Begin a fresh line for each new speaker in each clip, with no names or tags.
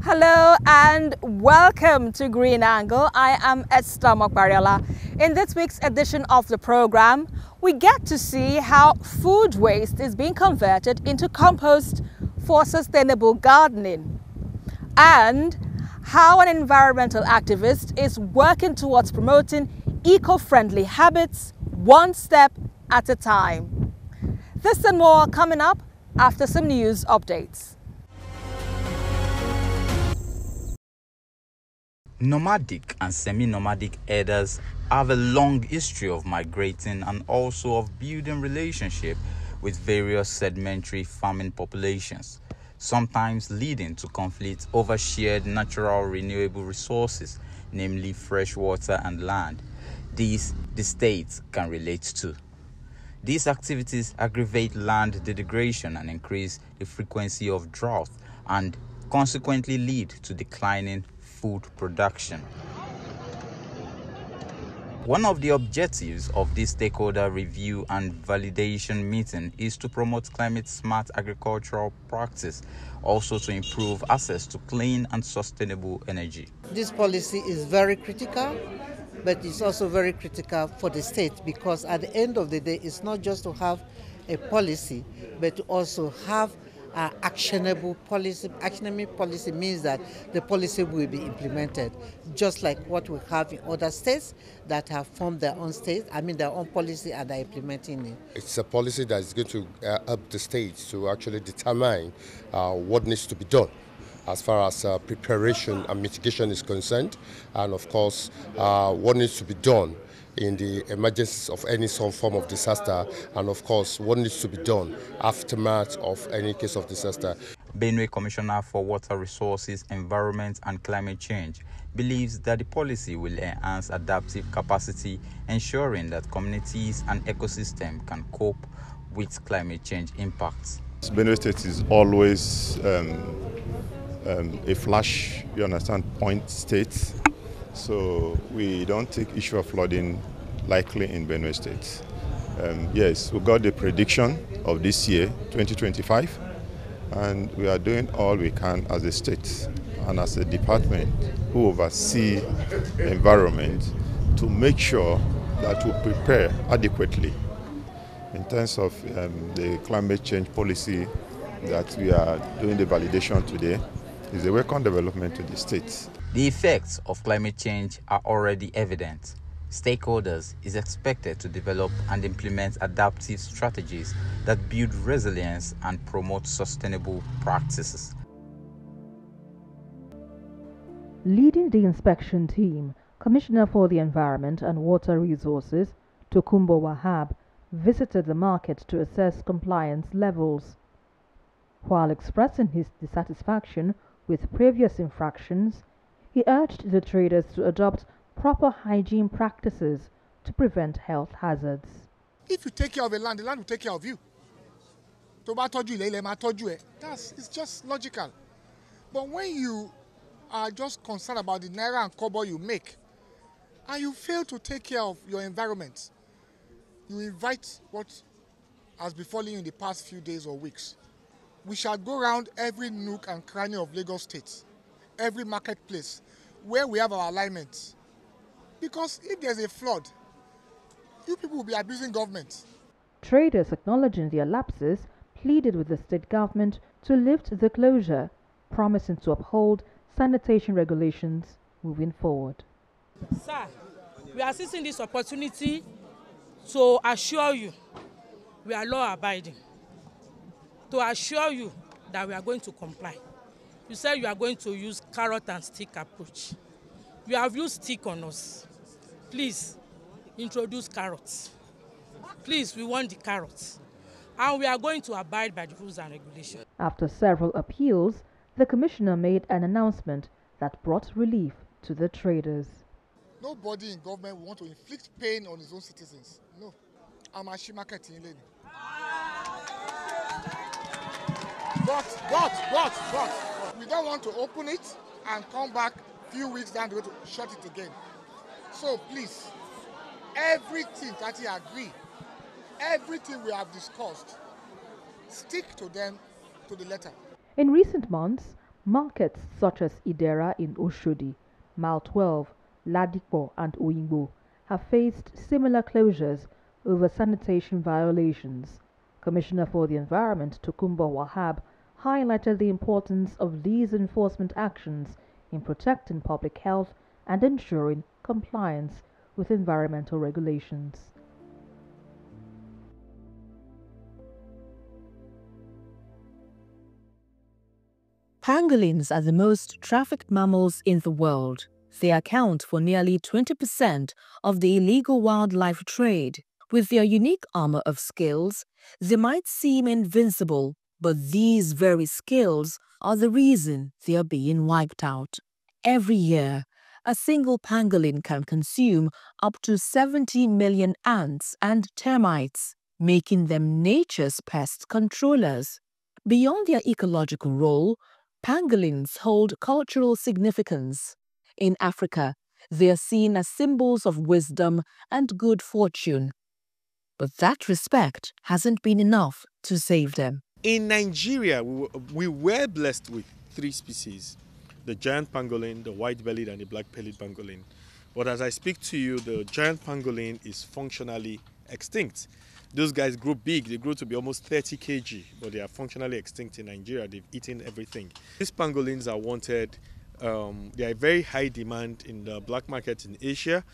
Hello and welcome to Green Angle. I am Esther Mokbariola. In this week's edition of the program, we get to see how food waste is being converted into compost for sustainable gardening, and how an environmental activist is working towards promoting eco-friendly habits one step at a time. This and more coming up after some news updates.
Nomadic and semi-nomadic herders have a long history of migrating and also of building relationship with various sedimentary farming populations, sometimes leading to conflicts over shared natural renewable resources, namely fresh water and land. These the states can relate to. These activities aggravate land degradation and increase the frequency of drought and consequently lead to declining food production. One of the objectives of this stakeholder review and validation meeting is to promote climate-smart agricultural practice, also to improve access to clean and sustainable energy.
This policy is very critical, but it's also very critical for the state, because at the end of the day, it's not just to have a policy, but to also have actionable policy. Actionable policy means that the policy will be implemented, just like what we have in other states that have formed their own their own policy, and are implementing it.
It's a policy that is going to help the states to actually determine what needs to be done as far as preparation and mitigation is concerned, and of course what needs to be done in the emergence of any some form of disaster, and of course what needs to be done aftermath of any case of disaster.
Benue Commissioner for Water Resources, Environment and Climate Change believes that the policy will enhance adaptive capacity, ensuring that communities and ecosystems can cope with climate change impacts.
Benue State is always a flash, point state. So we don't take issue of flooding lightly in Benue State. Yes, we got the prediction of this year, 2025, and we are doing all we can as a state and as a department who oversee the environment to make sure that we prepare adequately in terms of the climate change policy that we are doing the validation today. Is a welcome development to the states.
The effects of climate change are already evident. Stakeholders is expected to develop and implement adaptive strategies that build resilience and promote sustainable practices.
Leading the inspection team, Commissioner for the Environment and Water Resources, Tokumbo Wahab, visited the market to assess compliance levels. While expressing his dissatisfaction with previous infractions, he urged the traders to adopt proper hygiene practices to prevent health hazards.
If you take care of the land will take care of you. It's just logical. But when you are just concerned about the naira and kobo you make, and you fail to take care of your environment, you invite what has befallen you in the past few days or weeks. We shall go around every nook and cranny of Lagos State, every marketplace where we have our alignments. Because if there's a flood, you people will be abusing government.
Traders, acknowledging their lapses, pleaded with the state government to lift the closure, promising to uphold sanitation regulations moving forward.
Sir, we are seizing this opportunity to assure you we are law-abiding, to assure you that we are going to comply. You said you are going to use carrot and stick approach. You have used stick on us. Please, introduce carrots. Please, we want the carrots. And we are going to abide by the rules and regulations.
After several appeals, the commissioner made an announcement that brought relief to the traders.
Nobody in government will want to inflict pain on his own citizens. No. I'm a market in lady. But we don't want to open it and come back a few weeks down the road to shut it again. So please, everything that you agree, everything we have discussed, stick to them to the letter.
In recent months, Markets such as Idera in Oshodi, Mile 12, Ladipo and Oyingbo have faced similar closures over sanitation violations. Commissioner for the Environment Tokumbo Wahab highlighted the importance of these enforcement actions in protecting public health and ensuring compliance with environmental regulations.
Pangolins are the most trafficked mammals in the world. They account for nearly 20% of the illegal wildlife trade. With their unique armor of scales, they might seem invincible, but these very scales are the reason they are being wiped out. Every year, a single pangolin can consume up to 70 million ants and termites, making them nature's pest controllers. Beyond their ecological role, pangolins hold cultural significance. In Africa, they are seen as symbols of wisdom and good fortune. But that respect hasn't been enough to save them.
In Nigeria, we were blessed with 3 species: the giant pangolin, the white-bellied, and the black-bellied pangolin. But as I speak to you, the giant pangolin is functionally extinct. Those guys grow big, they grow to be almost 30 kg, but they are functionally extinct in Nigeria. They've eaten everything. These pangolins are wanted. They are very high demand in the black market in Asia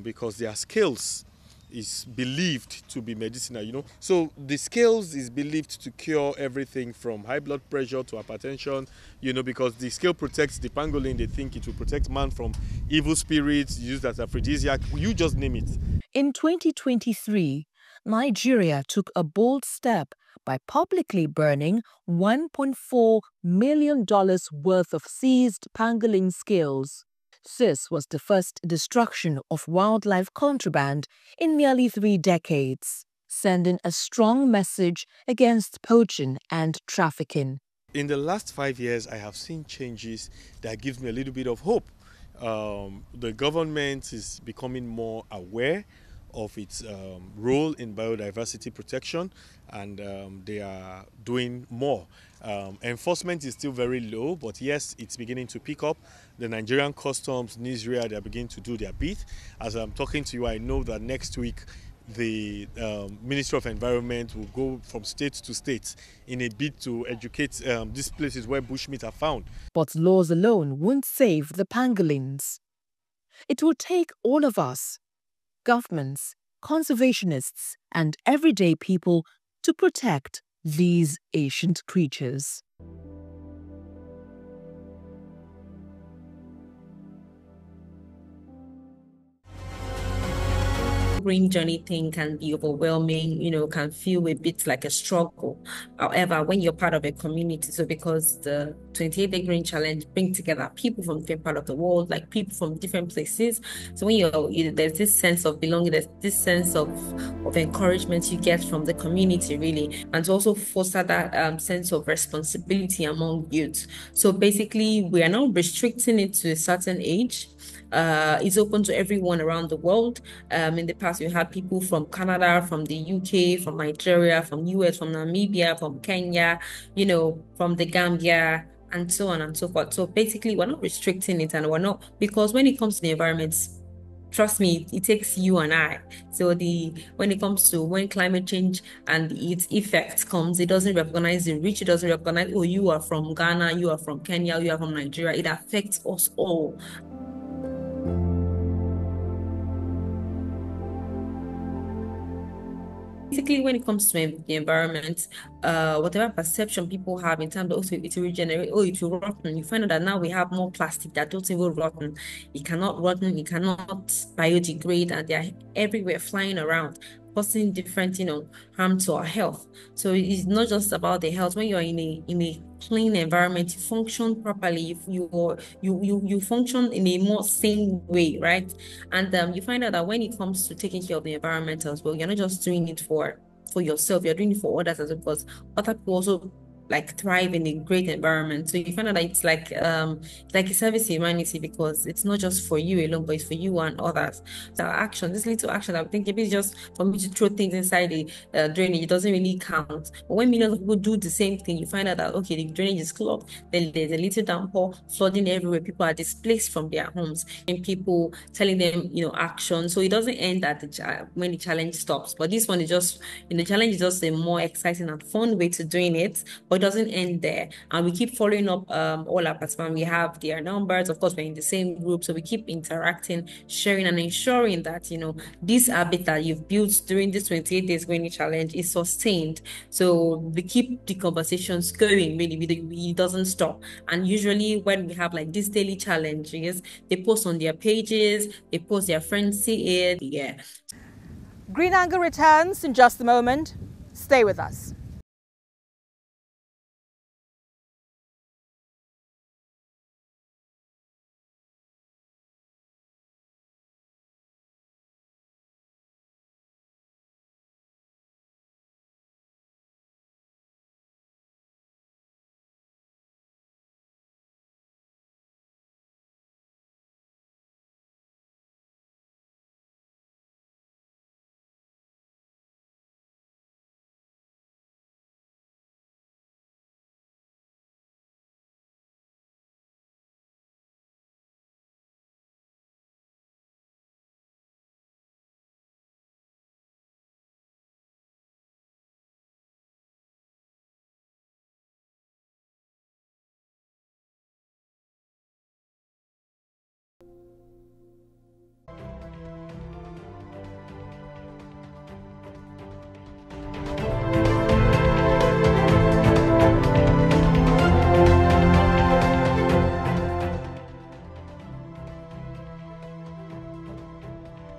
because their scales is believed to be medicinal, So the scales is believed to cure everything from high blood pressure to hypertension, because the scale protects the pangolin. They think it will protect man from evil spirits, used as aphrodisiac. You just name it.
In 2023, Nigeria took a bold step by publicly burning $1.4 million worth of seized pangolin scales. This was the first destruction of wildlife contraband in nearly 3 decades, sending a strong message against poaching and trafficking.
In the last 5 years, I have seen changes that gives me a little bit of hope. The government is becoming more aware of its role in biodiversity protection, and they are doing more. Enforcement is still very low, but yes, it's beginning to pick up. The Nigerian Customs, NISRIA, they are beginning to do their bit. As I'm talking to you, I know that next week the Ministry of Environment will go from state to state in a bid to educate these places where bushmeat are found.
But laws alone won't save the pangolins. It will take all of us, governments, conservationists, and everyday people to protect these ancient creatures.
Green journey thing can be overwhelming, can feel a bit like a struggle. However, when you're part of a community, so because the 28-day Green Challenge brings together people from different parts of the world, like people from different places. So when there's this sense of belonging, there's this sense of encouragement you get from the community, really, and to also foster that sense of responsibility among youth. So basically, we are not restricting it to a certain age. It's open to everyone around the world. In the past, we had people from Canada, from the UK, from Nigeria, from US, from Namibia, from Kenya, from the Gambia, and so on and so forth. So basically, we're not restricting it, and we're not, because when it comes to the environment, trust me, it takes you and I. So when it comes to when climate change and its effects comes, it doesn't recognize the rich, it doesn't recognize, oh, you are from Ghana, you are from Kenya, you are from Nigeria. It affects us all. Basically, when it comes to the environment, whatever perception people have in terms of, also, it will regenerate, it will rotten. You find out that now we have more plastic that don't even rotten. It cannot rotten, it cannot biodegrade, and they're everywhere flying around, causing different, harm to our health. So it's not just about the health. When you're in a clean environment, you function properly. You function in a more sane way, right? And you find out that when it comes to taking care of the environment as well, you're not just doing it for yourself, you're doing it for others as well, because other people also like thrive in a great environment. So you find out that it's like a service to humanity, because it's not just for you alone, but it's for you and others. So action, this little action, I'm thinking it's just for me to throw things inside the drainage, it doesn't really count. But when millions of people do the same thing, you find out that okay, the drainage is clogged, then there's a little downpour, flooding everywhere, people are displaced from their homes, and people telling them, action. So it doesn't end at when the challenge stops. But this one is just, the challenge is just a more exciting and fun way to doing it, but it doesn't end there. And we keep following up all our participants. We have their numbers. Of course, we're in the same group, so we keep interacting, sharing, and ensuring that, this habit that you've built during this 28 days greening challenge is sustained. So we keep the conversations going, really, it doesn't stop. And usually when we have like these daily challenges, they post on their pages, they post, their friends see it. Yeah.
Green Angle returns in just a moment. Stay with us.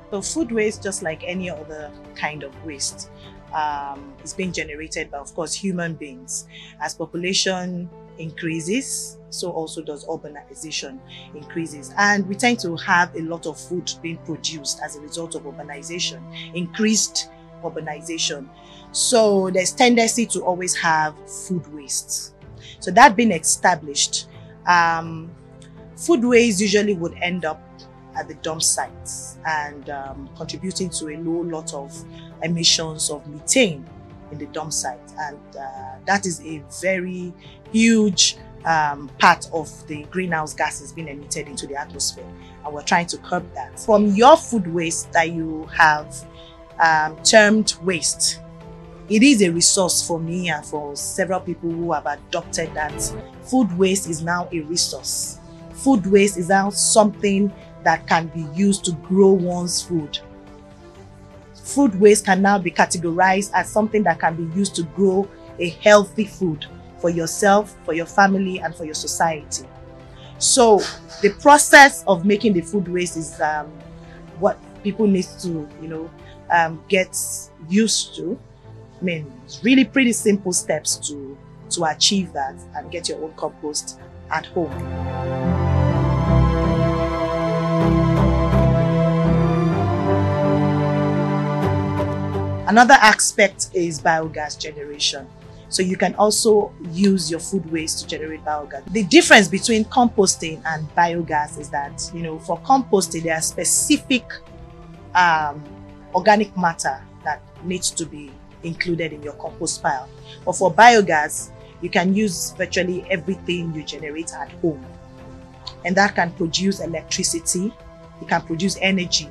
So food waste, just like any other kind of waste, is being generated by, of course, human beings. As population increases, so also does urbanization increases. And we tend to have a lot of food being produced as a result of urbanization, increased urbanization. So there's tendency to always have food waste. So that being established, food waste usually would end up at the dump sites and contributing to a low lot of emissions of methane in the dump site. And that is a very huge part of the greenhouse gases being emitted into the atmosphere. And we're trying to curb that. From your food waste that you have termed waste, it is a resource for me and for several people who have adopted that food waste is now a resource. Food waste is now something that can be used to grow one's food. Food waste can now be categorized as something that can be used to grow a healthy food for yourself, for your family, and for your society. So the process of making the food waste is what people need to, get used to. I mean, it's really pretty simple steps to achieve that and get your own compost at home. Another aspect is biogas generation. So you can also use your food waste to generate biogas. The difference between composting and biogas is that, for composting, there are specific organic matter that needs to be included in your compost pile. But for biogas, you can use virtually everything you generate at home. And that can produce electricity, it can produce energy,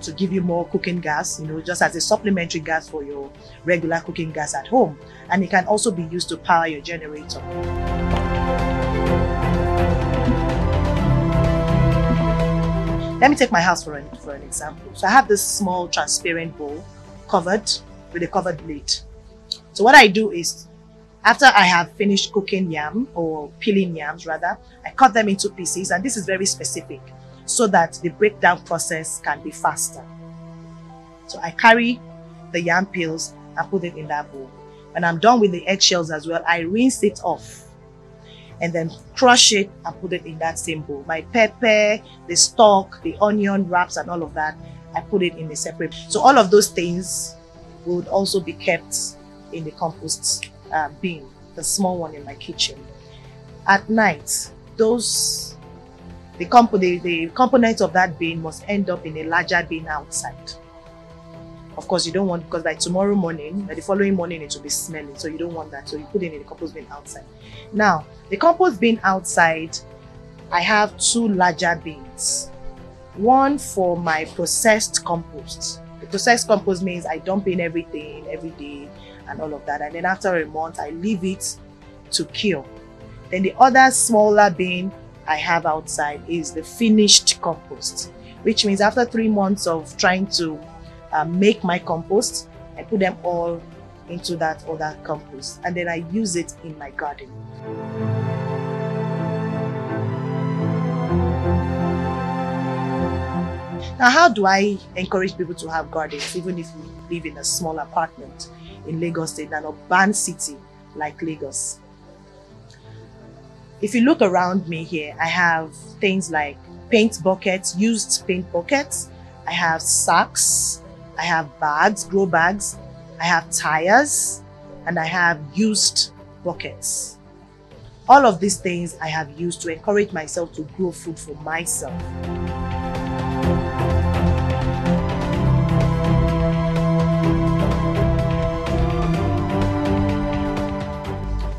to give you more cooking gas, just as a supplementary gas for your regular cooking gas at home. And it can also be used to power your generator. Let me take my house for an example. So I have this small transparent bowl covered with a covered lid. So what I do is, after I have finished cooking yam, or peeling yams rather, I cut them into pieces, and this is very specific so that the breakdown process can be faster. So I carry the yam peels and put it in that bowl. When I'm done with the eggshells as well, I rinse it off and then crush it and put it in that same bowl. My pepper, the stalk, the onion wraps and all of that, I put it in a separate. So all of those things would also be kept in the compost bin, the small one in my kitchen. At night, the components of that bin must end up in a larger bin outside. Of course, you don't want, because by tomorrow morning, by the following morning, it will be smelling. So you don't want that. So you put it in the compost bin outside. Now, the compost bin outside, I have 2 larger bins. One for my processed compost. The processed compost means I dump in everything every day and all of that. And then after a month, I leave it to cure. Then the other smaller bin I have outside is the finished compost, which means after 3 months of trying to make my compost, I put them all into that other compost, and then I use it in my garden. Now, how do I encourage people to have gardens, even if you live in a small apartment in Lagos State, an urban city like Lagos? If you look around me here, I have things like paint buckets, used paint buckets. I have sacks, I have bags, grow bags, I have tires, and I have used buckets. All of these things I have used to encourage myself to grow food for myself.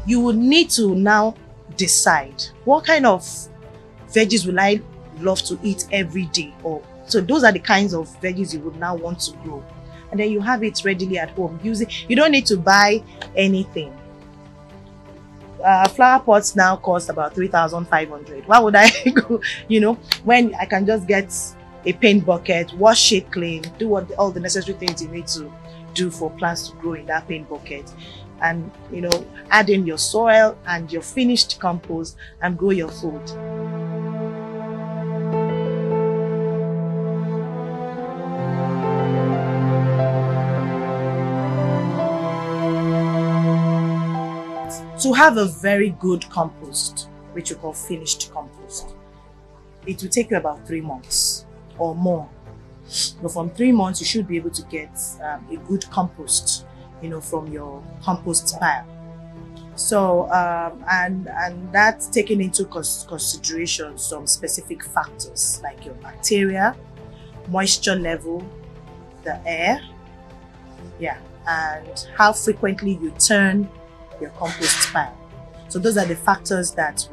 You would need to now decide what kind of veggies will I love to eat every day, so those are the kinds of veggies you would now want to grow, and then you have it readily at home. You don't need to buy anything. Flower pots now cost about 3,500. Why would I go, when I can just get a paint bucket, wash it clean, do all the necessary things you need to do for plants to grow in that paint bucket, and add in your soil and your finished compost and grow your food. To have a very good compost, which we call finished compost, it will take you about 3 months or more. But from 3 months, you should be able to get a good compost, from your compost pile. So, and that's taking into consideration some specific factors like your bacteria, moisture level, the air, and how frequently you turn your compost pile. So those are the factors that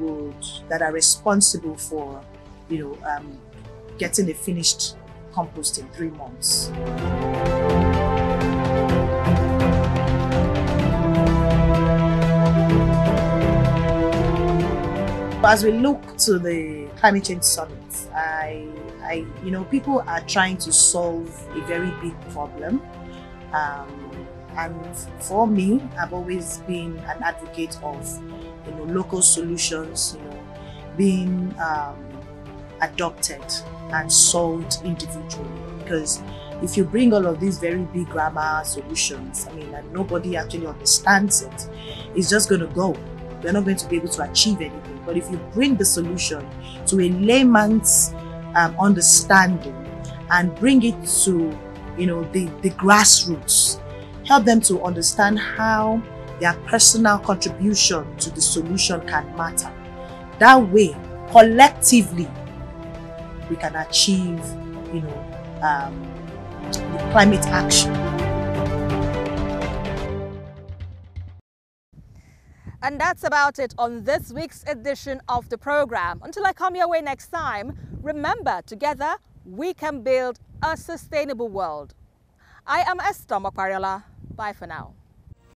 are responsible for, getting a finished compost in 3 months. As we look to the climate change summit, people are trying to solve a very big problem. And for me, I've always been an advocate of, local solutions, being adopted and solved individually. Because if you bring all of these very big grammar solutions, and nobody actually understands it, it's just going to go. We're not going to be able to achieve anything. But if you bring the solution to a layman's understanding and bring it to, the grassroots, help them to understand how their personal contribution to the solution can matter. That way, collectively, we can achieve, the climate action.
And that's about it on this week's edition of the program. Until I come your way next time, remember, together we can build a sustainable world. I am Esther Mokwariola. Bye for now.